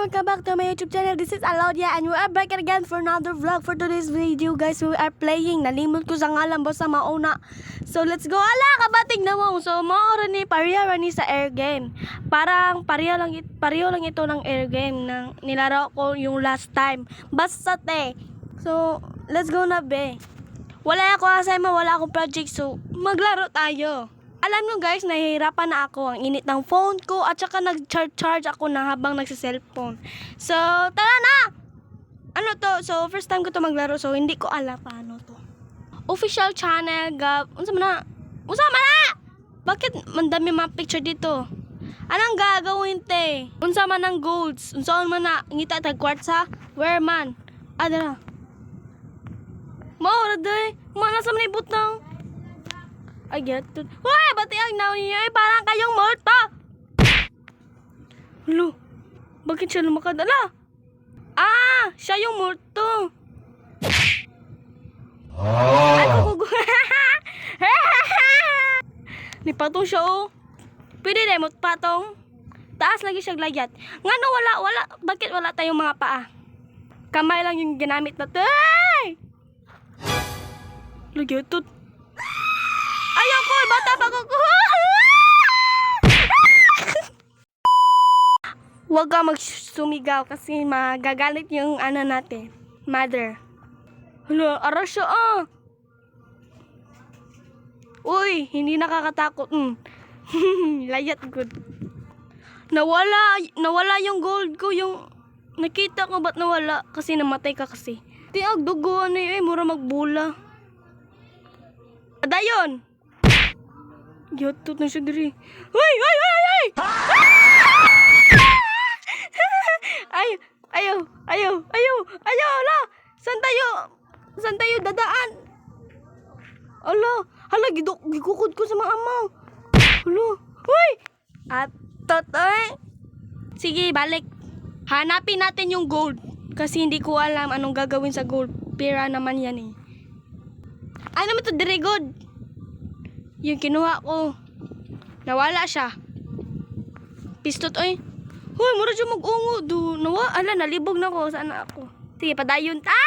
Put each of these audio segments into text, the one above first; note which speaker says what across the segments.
Speaker 1: welcome back to my YouTube channel. This is Alodia and we are back again for another vlog. For today's video guys, we are playing. Nalimot ko sa ngalan ba sa mauna. So let's go. Ala, kabating na mo. So maura ni pareha ni sa air game. Parang pareho lang ito ng air game na nilaro ko yung last time. Basta te. So let's go na be. Wala ako assignment, wala akong project. So maglaro tayo. Alam nyo guys, nahihirapan na ako. Ang init ng phone ko at saka nag-charge ako na habang nagsiselfone. So, tara na! Ano to? So, first time ko to maglaro. So, hindi ko alam paano to. Official channel, unsa man na? Bakit mandami mga picture dito? Anong gagawin te? Unsa man ang golds? Unsa man na? Ngita tag kwartsa? Where man? Dara. Maura day. Mana sa manay butang? I get it. Uy! Bati ang naon niya. Parang kayong multo! Hello? Bakit siya lumakadala? Siya yung multo. Ako ni patong siya oh. Pwede rin mo patong. Taas lagi siya layat. Ngano wala. Bakit wala tayong mga paa? Kamay lang yung ginamit natin. Lagyat. Ayoko, bata pa ko. Huwag ka magsumigaw kasi magagalit yung ano natin, mother. Hala, aras siya Uy, hindi nakakatakot. Layat good. Nawala yung gold ko, yung nakita ko ba't nawala? Kasi namatay ka kasi. Tiag dugo mura magbula. Adayon. Yatot na siya diri. Hoy! Ayaw, ala! Saan tayo dadaan? Hala, gikukod ko sa mga amaw. Hala, hoy! Sige, balik. Hanapin natin yung gold. Kasi hindi ko alam anong gagawin sa gold. Pera naman yan eh. Ay naman to, dire good. Yung kinuha ko, nawala siya. Pistot, oy. Hoy, mura siya mag-ungo. Nalibog na ko. Saan na ako? Sige, padayon ta!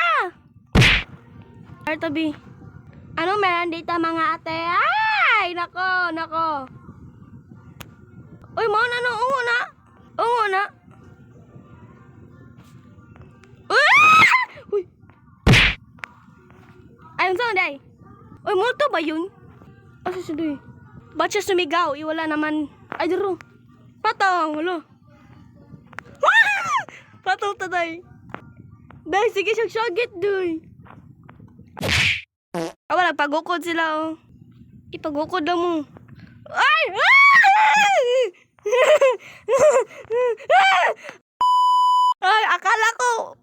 Speaker 1: Tabi. Ano meron dito mga ate? Ay, nako. Uy, mo na no, ungo na. Uy! Ayun saan, day? Uy, multo ba yun? Asa siya doy? Ba't siya sumigaw? Wala naman. Ay, daro. Patong, ulo. Patong ta, day. Day, sige siyang syagit, doy. Wala, pagukod sila, oh. Ipagukod lang mo. Ay! Ay, akala ko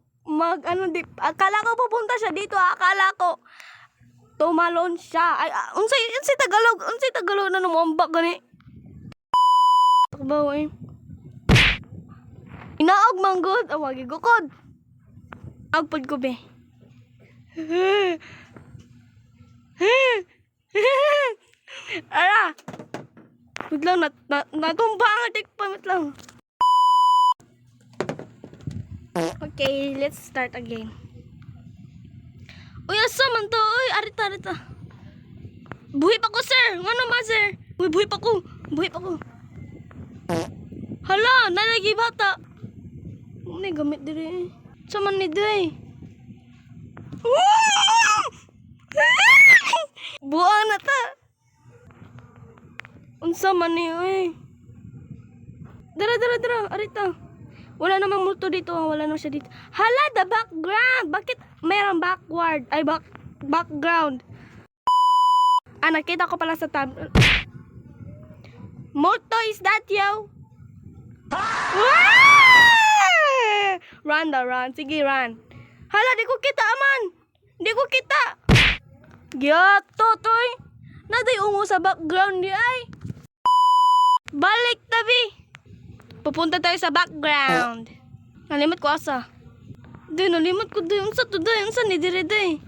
Speaker 1: akala ko pupunta siya dito. Akala ko tumalon siya. Ay, unsay Tagalog na numuambak gani. Takbaw eh. Inaog manggod, awagi gukod. Agpod ko be. Ara. Wait lang, natumba ang adik pa, wait lang. Okay, let's start again. Uy, asa man to? Uy, arita. Buhi pa ko, sir. Ano ba, sir? Uy, buhi pa ko. Hala, nalagi bata. Ano gamit diri? Saman ni day. Buang na ta. Unsa man ni, uy. Dara, arita. Wala namang multo dito. Wala naman siya dito. Hala, the background. Bakit mayroong backward? Ay, background. Nakita ko pala sa tab. Multo, is that you? Run. Sige, run. Hala, di ko kita, aman. Di ko kita. Giyato, toy. Naday ungo sa background di ay. Balik, tabi. Pupunta tayo sa background. Nalimot ko asa. Nalimot ko doy. Unsa ni dire day?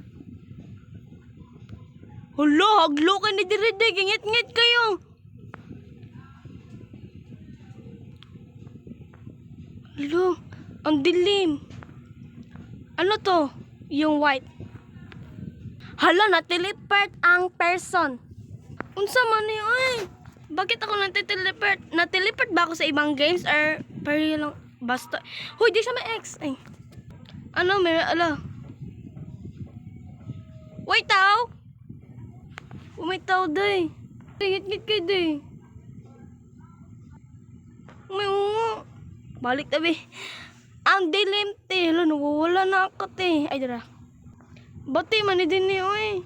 Speaker 1: Hala, haglo ka ni dire day. Gingit-ngit kayo. Hala, Ang dilim. Ano to? Yung white. Hala, na-teleport ang person. Unsa man ni oy? Bakit ako na-teleport? Na-teleport ba ako sa ibang games or pari lang basta? Hoy, di siya ma-X. Ay. Ano, may ala. Wait, tao. May tao day. Ngit-ngit kay day. May ungo. Balik tabi. Ang dilim te. Hala, nawawala na ako te. Ay, dara. Bati man din ni oy.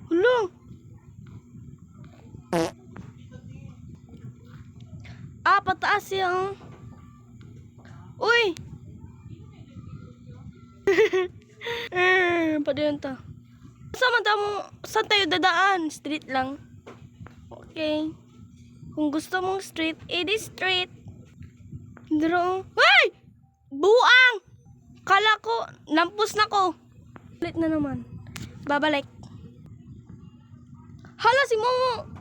Speaker 1: Hala. Pataas siya. Uy. Padayon ta. Saan tayo dadaan? Street lang. Okay. Kung gusto mong street, edi street. Daro. Ay! Buang! Kala ko, lampos na ko. Ulit na naman. Babalik. Hala si Momo.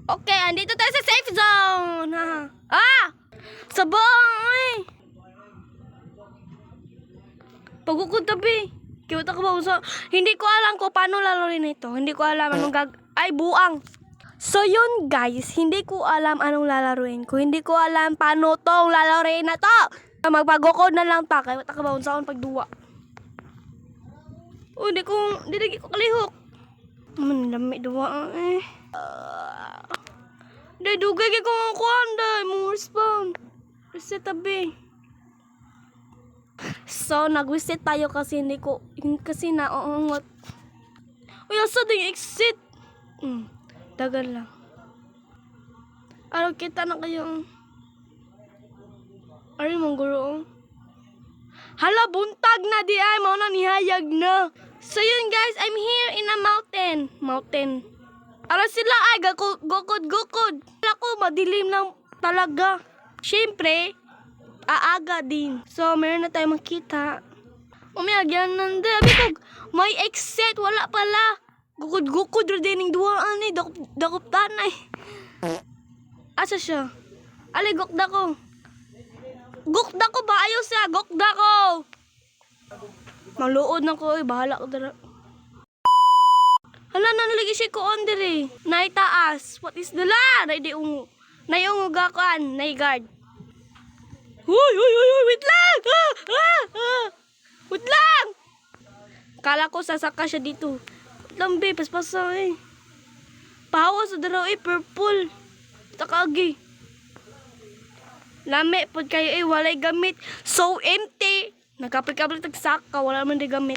Speaker 1: Okay, andito tayo sa safe zone. Sabay! Pagukod tabi. Kiyota ka ba usa? Hindi ko alam kung paano lalaroin ito. Hindi ko alam anong Ay, buang. So yun guys, hindi ko alam anong lalaroin ko. Hindi ko alam paano tong lalaroin na to. Magpagukod na lang ta. Kiyota ka ba unsaon pagduwa? Hindi ko kalihok. Lami duwa eh. Day, dugay kay kong kuhan, day. Mong respawn. Reset tabi. So, nag-reset tayo kasi kasi nauungot. Uy, asa din exit? Dagan lang. Araw kita na kayo. Ari, mong guro. Hala, buntag na di ay. Mauna nihayag na. So yun guys, I'm here in a mountain. Ara sila ay gukod. Ako madilim lang talaga. Siyempre, aaga din. So meron na tayo makita. Umiagyan nande. Abikog, may exit. Wala pala. Gukod din ng duwaan eh. Dakop tanay. Asa siya? Ali, gukda ko. Gukda ko ba? Ayaw siya. Gukda ko. Maluod na ko eh. Bahala ko dara. Hala, nanalagi siya ko on dire. Naitaas. What is the la? Naiungo gakuan. Naigard. Huy! Wait lang! Wait lang! Kala ko sasaka siya dito. Lambe, paspasa eh. Pahawa sa daraw eh. Purple. Takagi. Lame, pod kayo eh. Walay gamit. So empty. Nagkapit-kapit tagsaka. Wala man di gamit.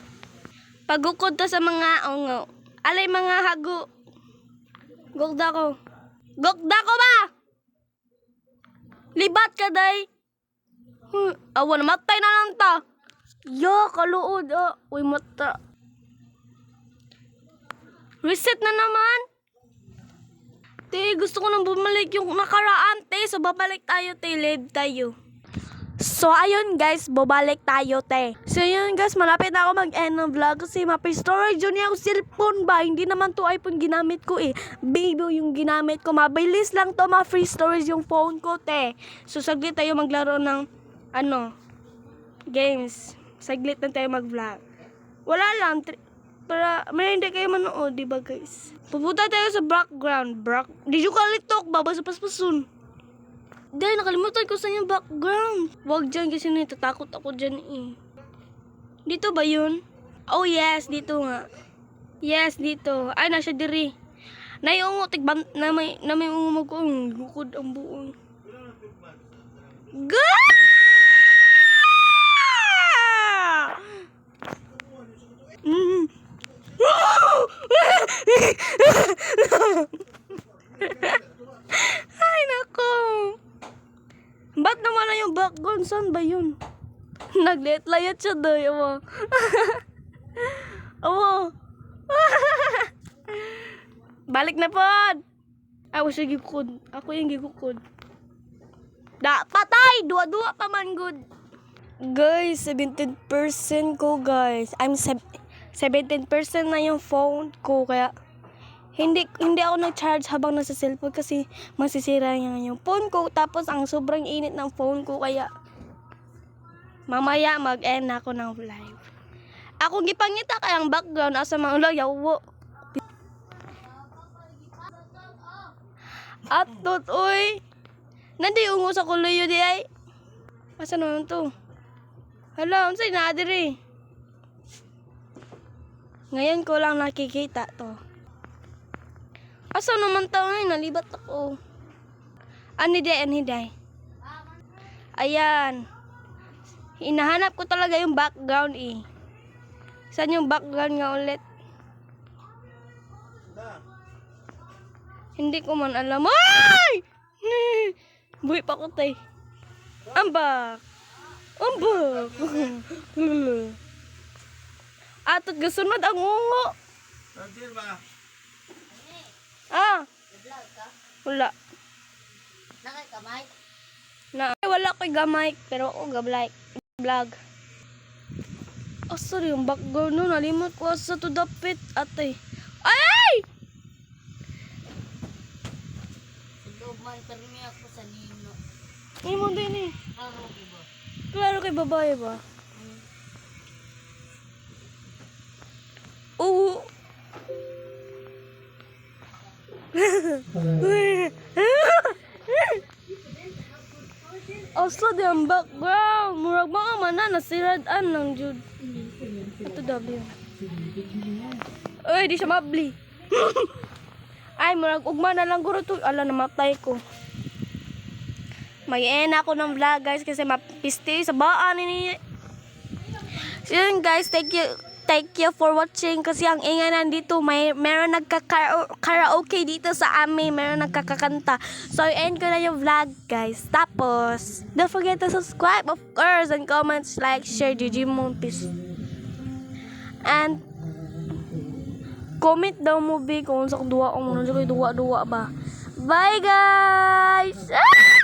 Speaker 1: Pagukod ta sa mga ungo. Alay mga hago. Gokda ko. Gokda ko ba? Libat ka, day. Awan, matay na lang ta. Yo, kaluod. Uy, mata. Reset na naman. Te, gusto ko nang bumalik yung nakaraan, te. So, babalik tayo, te. Live tayo. So, ayun guys, babalik tayo, te. So, ayun guys, malapit na ako mag-end ng vlog kasi ma-storage yun yung cellphone ba? Hindi naman to iPhone ginamit ko eh. Baby yung ginamit ko. Mabilis lang to, ma-free storage yung phone ko, te. So, saglit tayo maglaro ng, games. Saglit na tayo mag-vlog. Wala lang, para may hindi kayo manood, diba guys? Pupunta tayo sa background. Di yung kalitok, babasa paspasun. Dahil nakalimutan ko sa yung background. Wag dyan kasi natatakot ako dyan eh. Dito ba yun? Oh yes, dito nga. Yes, dito. Ay, nasa diri. Naiungo, na may umumag ko. Gukod ang buong. Gah! Ay, nako. Ba't naman na yung background? Saan ba yun? Naglet-layat siya doy. Awa. Awa. Balik na po. Ako siya gikod. Ako yung gikod. Patay! Dua-dua pa man good. Guys, 17% ko guys. 17% na yung phone ko. Kaya Hindi ako nag-charge habang nasa cellphone kasi masisira yung phone ko. Tapos ang sobrang init ng phone ko kaya mamaya mag-end ako ng live. Ako gipangita kaya ang background asa mga yawo. Atot oy. Nandi ungo sa kuloyo di ay. Asa naman to? Hala, unsay na diri? Ngayon ko lang nakikita to. Asa naman tao na nalibat ako. Aniday. Ayan. Hinahanap ko talaga yung background eh. Saan yung background nga ulit? Hindi ko man alam. Ay! Buhay pa ko tay. Ambak. Atot gasunod ang ungo.
Speaker 2: Nandiyan ba?
Speaker 1: Ah. Wala.
Speaker 3: Nakay kamay.
Speaker 1: Wala ko'y gamay, pero ako gablay. Vlog. Oh, sorry, yung background no, nalimot ko sa to dapit, ate. Ay!
Speaker 3: Sigog man permi ako sa nino.
Speaker 1: Hindi mo din eh.
Speaker 3: Haro ba?
Speaker 1: Klaro kay babae ba? Oo. Asa di ang background. Murag mga mana nasirad-an lang jud. Ito W. Uy, di siya mabli. Ay, murag ugma na lang guro to. Ala, namatay ko. May end ako ng vlog guys kasi mapisti sa baan ni. So yun guys, thank you for watching kasi ang ingay nandito meron nagka-karaoke dito sa amin, meron nagkakakanta. So end ko na yung vlog guys. Tapos don't forget to subscribe of course and comments, like, share, Digimon peace. And comment daw mo be kung sa duwa o mo sa duwa ba. Bye guys. Ah!